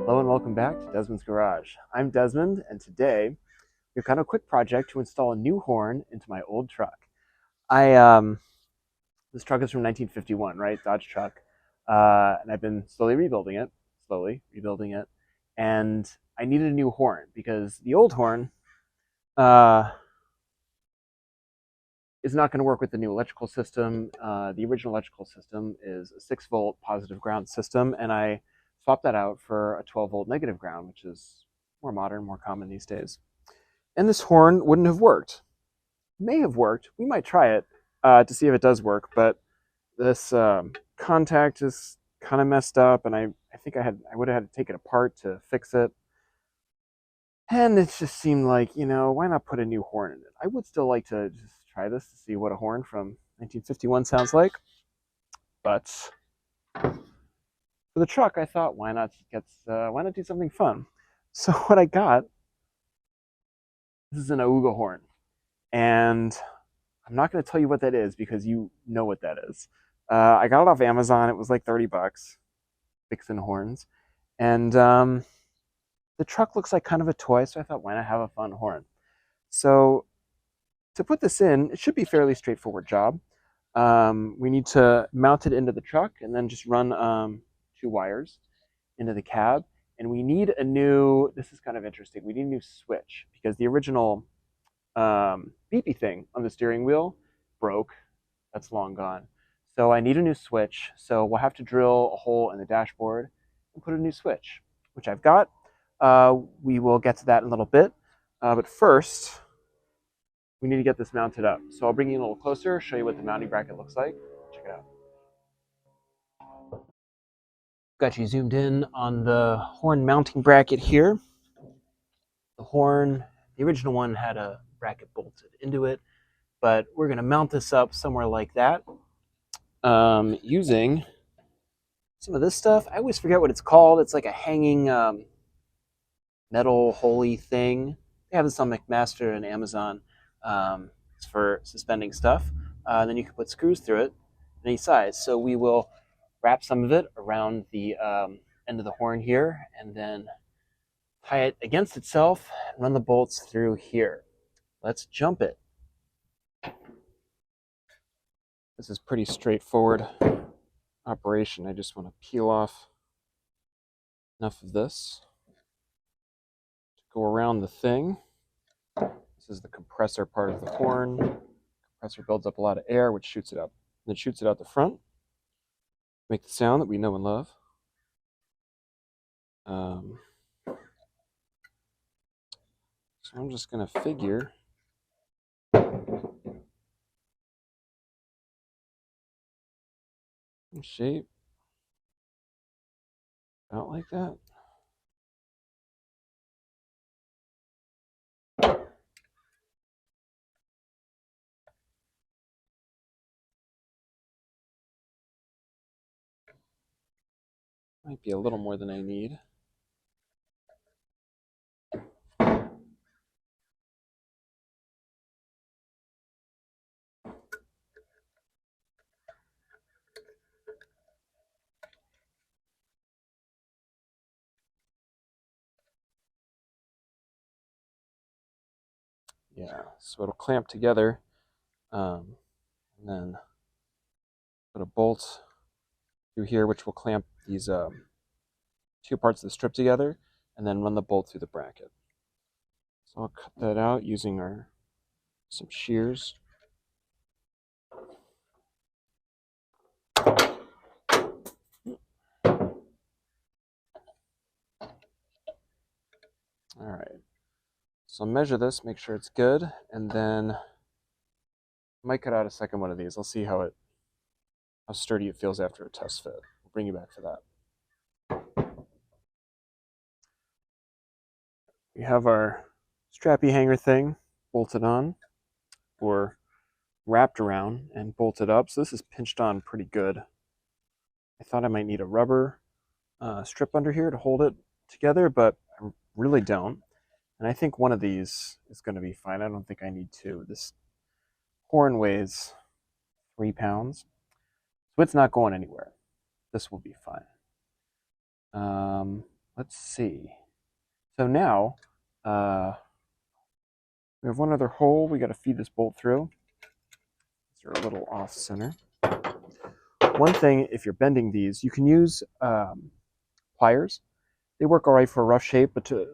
Hello and welcome back to Desmond's Garage. I'm Desmond, and today we've got a quick project to install a new horn into my old truck. This truck is from 1951, right? Dodge truck, and I've been slowly rebuilding it, and I needed a new horn because the old horn is not going to work with the new electrical system. The original electrical system is a 6-volt positive ground system, and I swapped that out for a 12-volt negative ground, which is more modern, more common these days. And this horn wouldn't have worked. May have worked. We might try it to see if it does work, but this contact is kind of messed up, and I think I would have had to take it apart to fix it. And it just seemed like, why not put a new horn in it? I would still like to just try this to see what a horn from 1951 sounds like, but for the truck, I thought, why not do something fun? So what I got, this is an Ahooga horn, and I'm not going to tell you what that is because you know what that is. I got it off Amazon. It was like $30, fixing horns, and the truck looks like kind of a toy, so I thought, why not have a fun horn? So to put this in, it should be a fairly straightforward job. We need to mount it into the truck and then just run 2 wires into the cab. And we need a new, this is kind of interesting, we need a new switch because the original beepy thing on the steering wheel broke. That's long gone. So I need a new switch. So we'll have to drill a hole in the dashboard and put a new switch, which I've got. We will get to that in a little bit. But first, we need to get this mounted up. So I'll bring you a little closer, show you what the mounting bracket looks like. Check it out. Got you zoomed in on the horn mounting bracket here. The horn, the original one had a bracket bolted into it, but we're going to mount this up somewhere like that using some of this stuff. I always forget what it's called. It's like a hanging metal holy thing. They have this on McMaster and Amazon. It's for suspending stuff. Then you can put screws through it any size. So we will wrap some of it around the end of the horn here and then tie it against itself and run the bolts through here. Let's jump it. This is pretty straightforward operation. I just want to peel off enough of this to go around the thing. This is the compressor part of the horn. The compressor builds up a lot of air, which shoots it up. And then shoots it out the front. Make the sound that we know and love. So I'm just going to figure shape out like that. Might be a little more than I need. Yeah, so it'll clamp together, and then put a bolt through here, which will clamp these 2 parts of the strip together, and then run the bolt through the bracket. So I'll cut that out using some shears. All right. So measure this, make sure it's good, and then I might cut out a second one of these. I'll see how sturdy it feels after a test fit. We'll bring you back for that. We have our strappy hanger thing bolted on, or wrapped around and bolted up. So this is pinched on pretty good. I thought I might need a rubber strip under here to hold it together, but I really don't. And I think one of these is going to be fine. I don't think I need 2. This horn weighs 3 pounds, so it's not going anywhere. This will be fine. let's see. So now we have one other hole we got to feed this bolt through. These are a little off center. One thing, if you're bending these, you can use pliers. They work all right for a rough shape, but to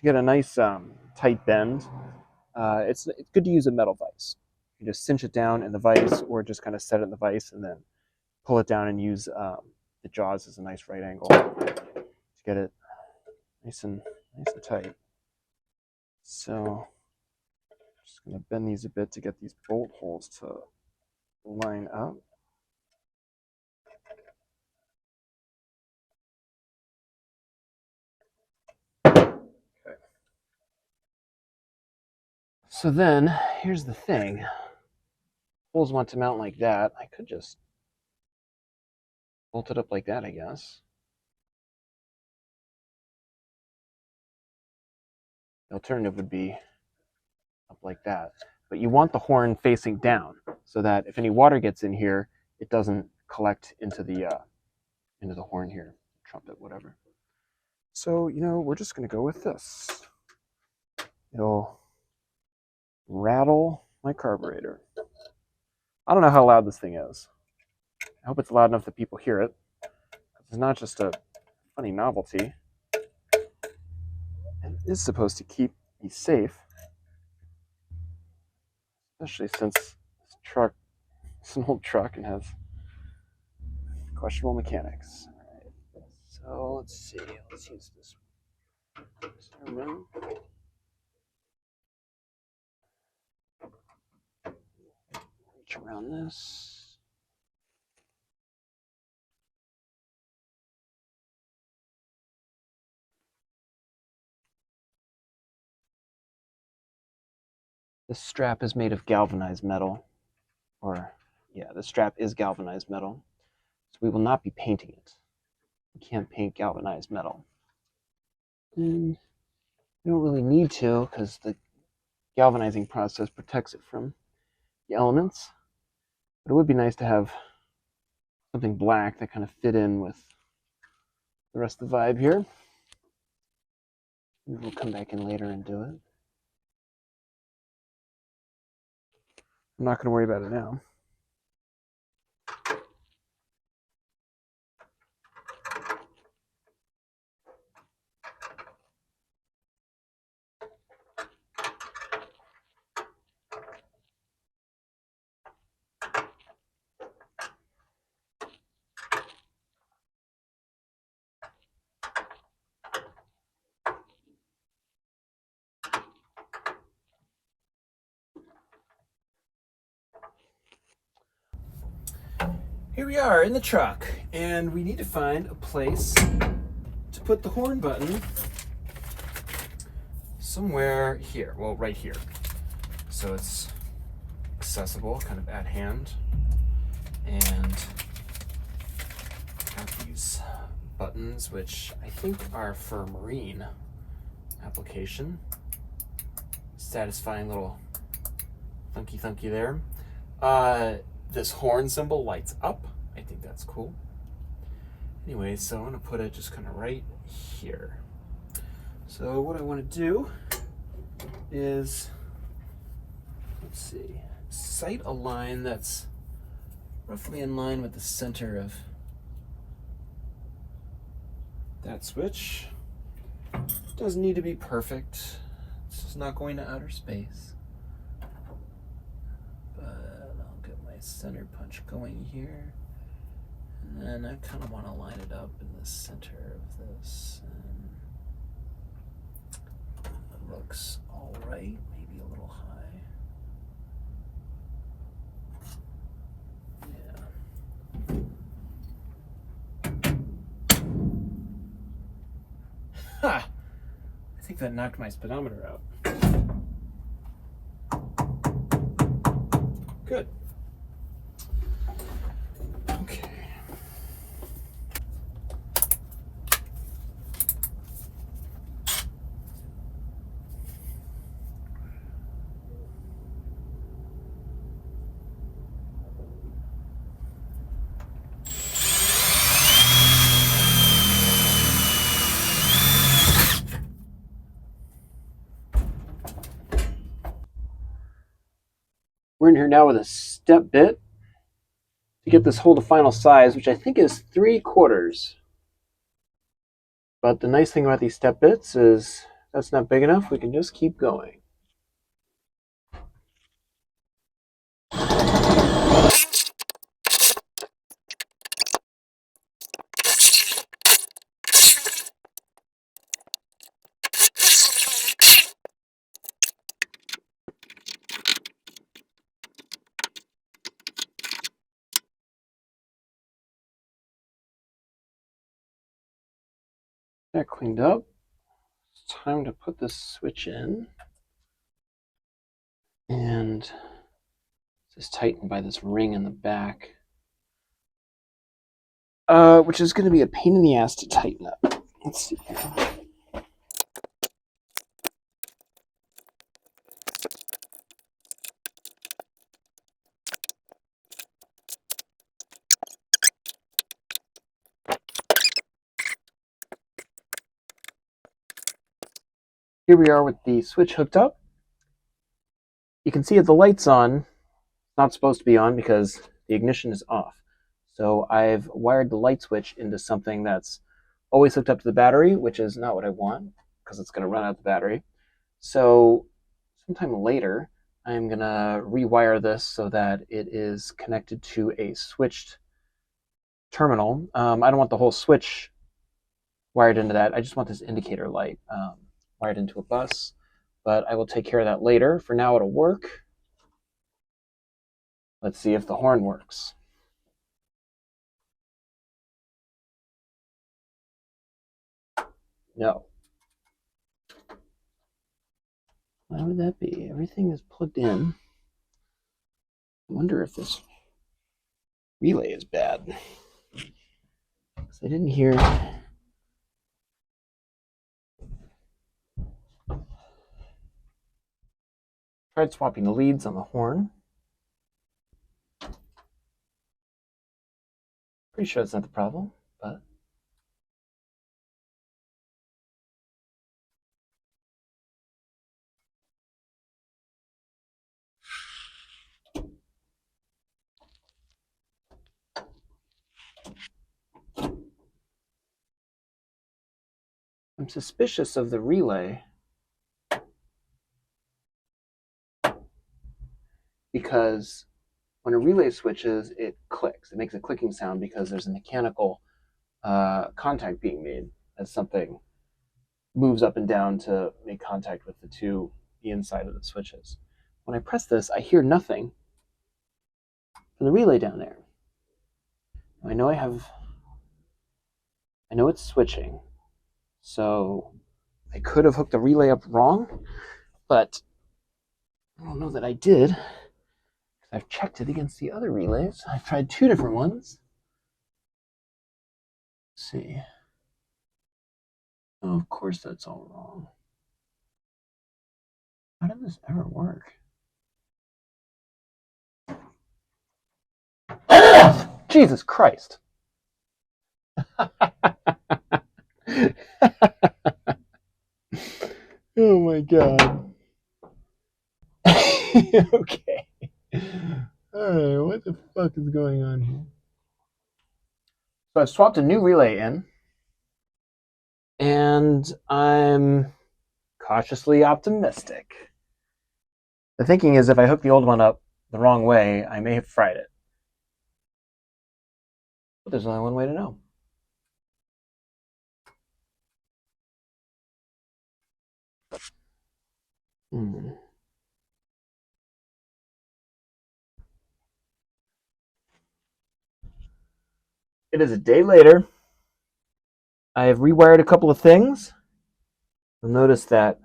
get a nice tight bend, it's good to use a metal vise. You just cinch it down in the vise, or just kind of set it in the vise and then pull it down and use the jaws as a nice right angle to get it nice and tight. So I'm just going to bend these a bit to get these bolt holes to line up. Okay. So then, here's the thing. Holes want to mount like that. I could just bolt it up like that, I guess. The alternative would be up like that. But you want the horn facing down so that if any water gets in here, it doesn't collect into the horn here, trumpet, whatever. So, we're just going to go with this. It'll rattle my carburetor. I don't know how loud this thing is. I hope it's loud enough that people hear it. It's not just a funny novelty. It is supposed to keep me safe, especially since this truck is an old truck and has questionable mechanics. All right. So let's see. Let's use this one. Reach around this. This strap is made of galvanized metal, the strap is galvanized metal, so we will not be painting it. We can't paint galvanized metal. And we don't really need to because the galvanizing process protects it from the elements, but it would be nice to have something black that kind of fit in with the rest of the vibe here. Maybe we'll come back in later and do it. I'm not going to worry about it now. Here we are in the truck, and we need to find a place to put the horn button somewhere here. Well, right here. So it's accessible, kind of at hand. And got these buttons, which I think are for marine application. Satisfying little thunky there. This horn symbol lights up. I think that's cool. Anyway, so I'm gonna put it just kind of right here. So what I want to do is, let's see, sight a line that's roughly in line with the center of that switch. Doesn't need to be perfect. It's just not going to outer space. Center punch going here, and then I kind of want to line it up in the center of this, and it looks all right, maybe a little high. Yeah. Ha! I think that knocked my speedometer out. Good. We're in here now with a step bit to get this hole to final size, which I think is 3/4. But the nice thing about these step bits is that's not big enough. We can just keep going. That cleaned up. It's time to put this switch in. And this is tightened by this ring in the back, which is going to be a pain in the ass to tighten up. Let's see here. Here we are with the switch hooked up. You can see that the light's on. It's not supposed to be on because the ignition is off. So I've wired the light switch into something that's always hooked up to the battery, which is not what I want because it's going to run out the battery. So sometime later, I'm going to rewire this so that it is connected to a switched terminal. I don't want the whole switch wired into that. I just want this indicator light wired into a bus, but I will take care of that later. For now, it'll work. Let's see if the horn works. No. Why would that be? Everything is plugged in. I wonder if this relay is bad. Because I didn't hear. Tried swapping the leads on the horn. Pretty sure that's not the problem, but I'm suspicious of the relay because when a relay switches, it clicks. It makes a clicking sound because there's a mechanical contact being made as something moves up and down to make contact with the inside of the switches. When I press this, I hear nothing from the relay down there. I know it's switching, so I could have hooked the relay up wrong, but I don't know that I did. I've checked it against the other relays. I've tried 2 different ones. Let's see. Oh, of course that's all wrong. How did this ever work? Jesus Christ. Oh my god. Okay. Alright, what the fuck is going on here? So I've swapped a new relay in, and I'm cautiously optimistic. The thinking is if I hook the old one up the wrong way, I may have fried it. But there's only one way to know. It is a day later. I have rewired a couple of things. You'll notice that.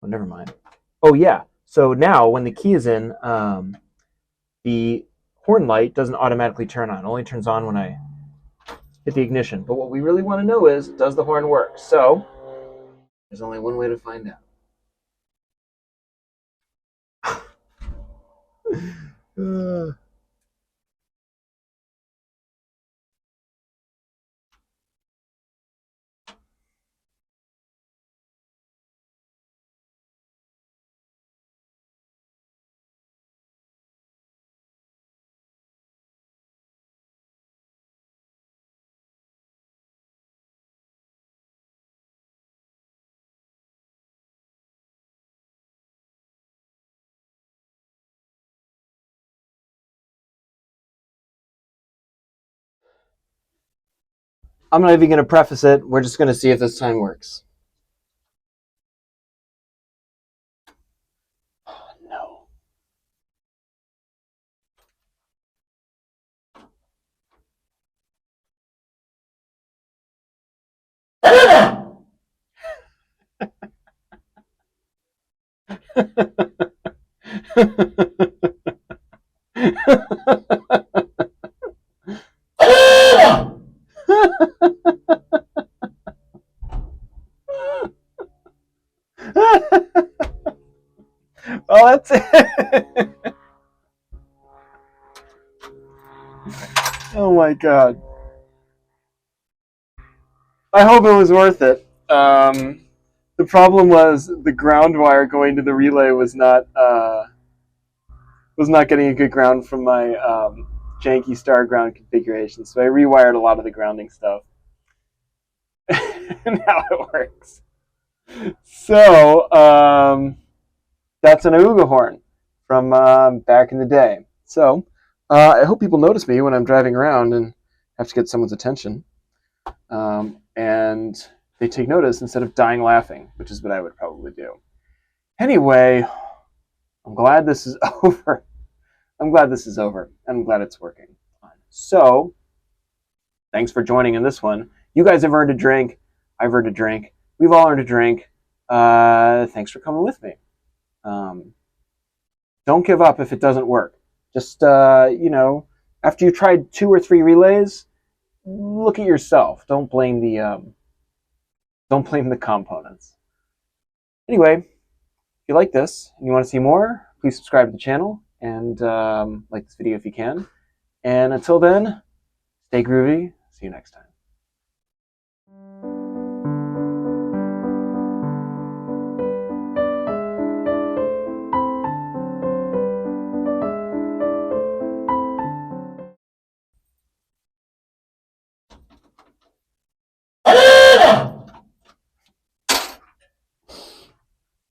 Oh, never mind. Oh, yeah. So now when the key is in, the horn light doesn't automatically turn on. It only turns on when I hit the ignition. But what we really want to know is, does the horn work? So there's only one way to find out. I'm not even going to preface it. We're just going to see if this time works. Oh, no. Well, that's it. Oh my god. I hope it was worth it. The problem was the ground wire going to the relay was not getting a good ground from my janky star ground configuration, so I rewired a lot of the grounding stuff. And now it works. So that's an Ahooga horn from back in the day. So I hope people notice me when I'm driving around and have to get someone's attention, and they take notice instead of dying laughing, which is what I would probably do. Anyway, I'm glad this is over. I'm glad this is over, and I'm glad it's working. So, thanks for joining in this one. You guys have earned a drink. I've earned a drink. We've all earned a drink. Thanks for coming with me. Don't give up if it doesn't work. Just, after you tried 2 or 3 relays, look at yourself. Don't blame the components. Anyway, if you like this and you want to see more, please subscribe to the channel and like this video if you can. And until then, stay groovy. See you next time.